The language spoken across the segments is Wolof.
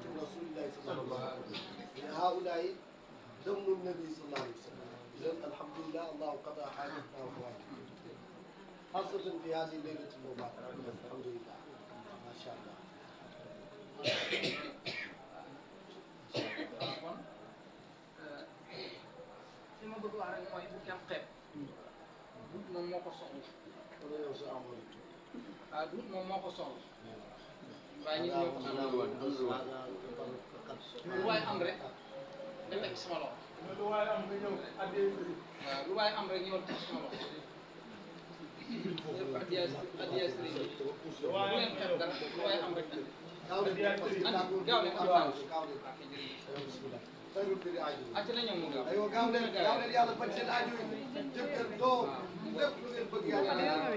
رسول الله صلى الله عليه وسلم. هؤلاء دم النبي صلى الله عليه وسلم. إذن الحمد لله الله قضى حاجتنا وحوائجنا خاصة في هذه الليلة المباركة. الحمد لله ما شاء الله. li ma bëgg wax rek mooy bu kenn xeeb duut moom moo ko soxla waaw duut moom moo ko soxla waaye ñun ñoo ko soxla lu waay am rek nga teg sama loxo lu waay am nga ñëw waaw lu waay am rek ñëw teg sama loxo addiya sëriñ bi bu leen xeeb dara lu waay am rek gaaw leen acca na ñëw mu gaaw aywa gaaw leen yàlla faj seen aajo yi jëkkër doom lépp lu ngeen bëgg yàlla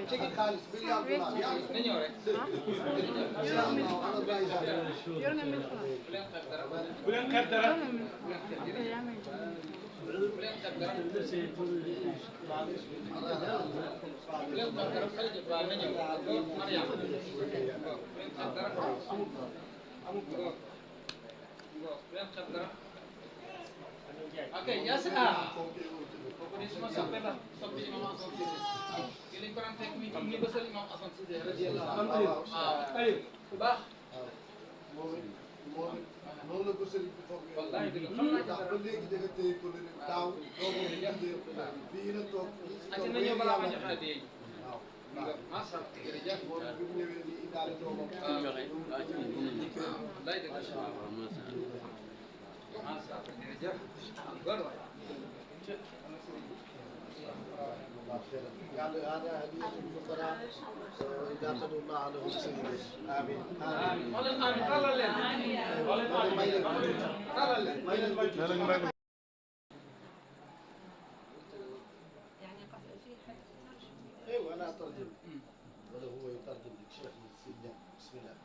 ci xaalis milliard dollar yàlla na ñëw rek yor nga 1000 francs bu leen xeeb dara bu leen xeeb dara waaw na ñëw Mariam bu leen xeeb dara amul bu leen xeeb dara ok Yacine kooku de suma soppe la soppe imam Assane Cissé ki lañ ko daan fekk mi bësal imam Assane Cissé radiyallahu anhu bu baax noonu la ko sëriñ bi foog wallahi dëgg xam naa ndax ba léegi da nga téye ko leen daaw doomu fii la toog acca na ñëw balaa ma joxe dee waaw macha Allah jërëjëf moom bi mu ñëwee nii indaale doomam wallahi dëgg macha Allah jërëjëf góor waay قال هذا هدية الفقراء إذا قدر الله له سيده آمين آمين ولا آمين قال لنا ولا آمين قال لنا يعني قصد في حد ترجم ايوه انا اترجم ولا هو يترجم لك شيخ من السجن. بسم الله.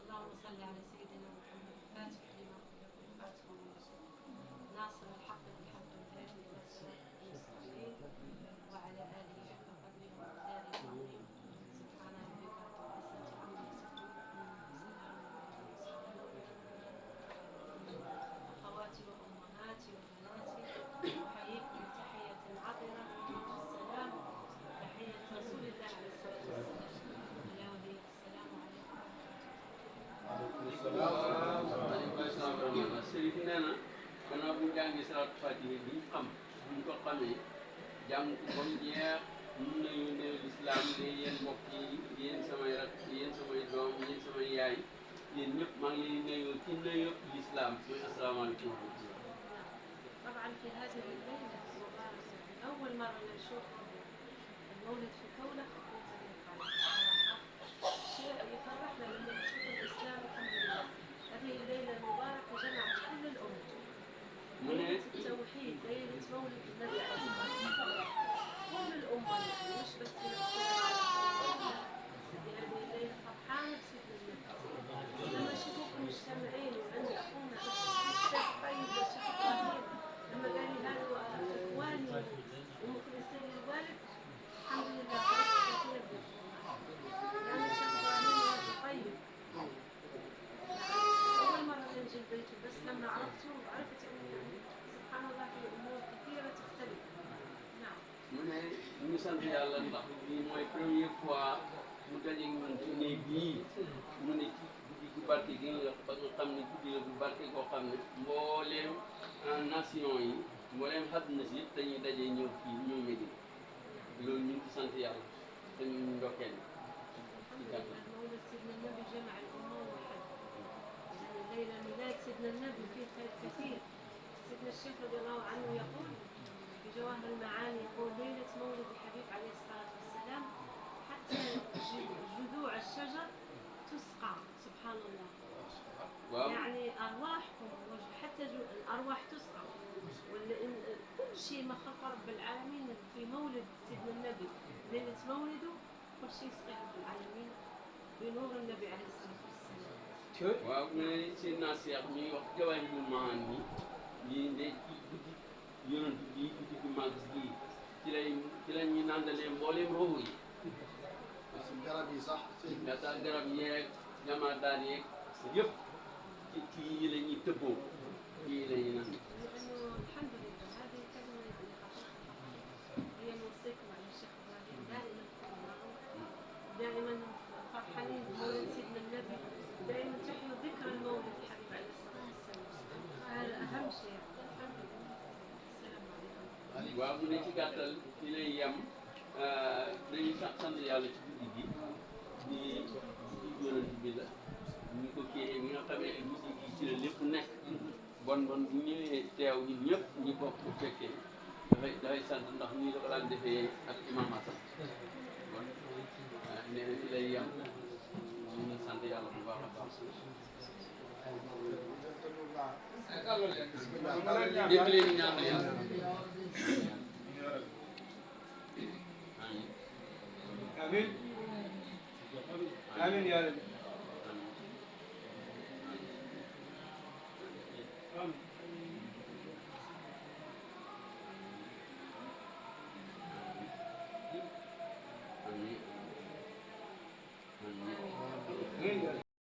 اللهم صل على سيدنا محمد فاتح لما أغلق والفاتح لما سبق ناصر الحق بالحق والهادي إلى الصراط المستقيم وعلى آله حق قدره ومقداره العظيم سبحان ربك رب العزة عما يصفون وسلام على أخواتي وأمهاتي وبناتي أحييكم تحية عطرة السلام تحية رسول الله عليه الصلاة والسلام. يا ولي السلام عليكم. sëriñ nee na gannaaw bu ñu jàngee salaatu fatiha bi ñu xam bu ñu ko xamee jàng ko ba mu jeex mun nañu ne lislaam de yéen mbokk yi yéen samay rak yéen samay doom yéen samay yaay yéen ñëpp maa ngi leen di nuyu ci nuyu lislaam muy asalaamaaleykum wa rahmatulah. طبعا في هذه الليلة المباركة أول مرة نشوف المولد في كونك شيء يفرحنا لما نشوف الإسلام الحمد لله. هذه الليلة المباركة جمعت كل الأمة. ليلة التوحيد ليلة مولد النبي عليه الصلاة والسلام كل الأمة يعني مش بس في هذه الليلة فرحانة بسيدنا النبي. لما أشوفكم مجتمعين وعند أخونا الشيخ طيب والشيخ إبراهيم لما قال لي هذا إخواني ومخلصين للوالد الحمد لله فرحت كثير بهم. يعني الشيخ إبراهيم هذا طيب. أول مرة نجي بيته بس لما عرفته عرفت إنه يعني سبحان الله في أمور كثيرة تختلف. نعم. mu ne ñu ngi sant yàlla ndax bii mooy première fois mu daje ñun ci néeg bii mu ne ci guddi gu barke gi nga xam ne guddi la gu barke goo xam ne mbooleem nation yi mbooleem àdduna si yëpp dañuy daje ñëw fii ñëw Medina loolu ñu ngi ci sant yàlla te ñu ndokkeel ci gàttal. مولد سيدنا النبي جمع الأمة وحد. يعني الليلة ميلاد سيدنا النبي فيه خير كثير. سيدنا الشيخ رضي الله عنه يقول في جواهر المعاني يقول ليلة مولد الحبيب عليه الصلاة والسلام حتى جذوع الشجر تسقى سبحان الله. يعني أرواحكم حتى الأرواح تسقى. كل شيء ما خلق رب العالمين في مولد سيدنا النبي ليلة مولده كل شيء يسقي رب العالمين بنور النبي عليه الصلاة والسلام. waaw mu ne seen naa seex mi wax Jawaahirul Maani lii de ci guddi yonent bi guddi gu màgg gii ci la ñuy nandalee mbooleem roxo yi. garab yi sax daal garab yeeg jamaadaat yeeg yëpp ci yi la ñuy tëbboo ci yi la ñuy naan. لأنه الحمد لله هذه كلمة هي نوصيكم على الشيخ إبراهيم دائما تكونوا معه دائما فرحانين بمولد سيدنا النبي دائما تحيوا ذكر المولد الحبيب عليه الصلاة والسلام هذا أهم شيء الحمد لله السلام عليكم. waaw mu ne ci gàttal ci lay yem dañuy sant yàlla ci guddi gi di yonent bi la ñu ko kii mi nga xamee ne guddi gi ci la lépp nekk bon bu ñëwee teew ñun ñëpp ñu bokk bu fekkee dafay sant ndax ñu dafa daan defee ak imam Hassan bon nee na ci lay yem ñu ngi sant yàlla bu baax a baax. dégg leen ñaan yàlla. آمين آمين يا رب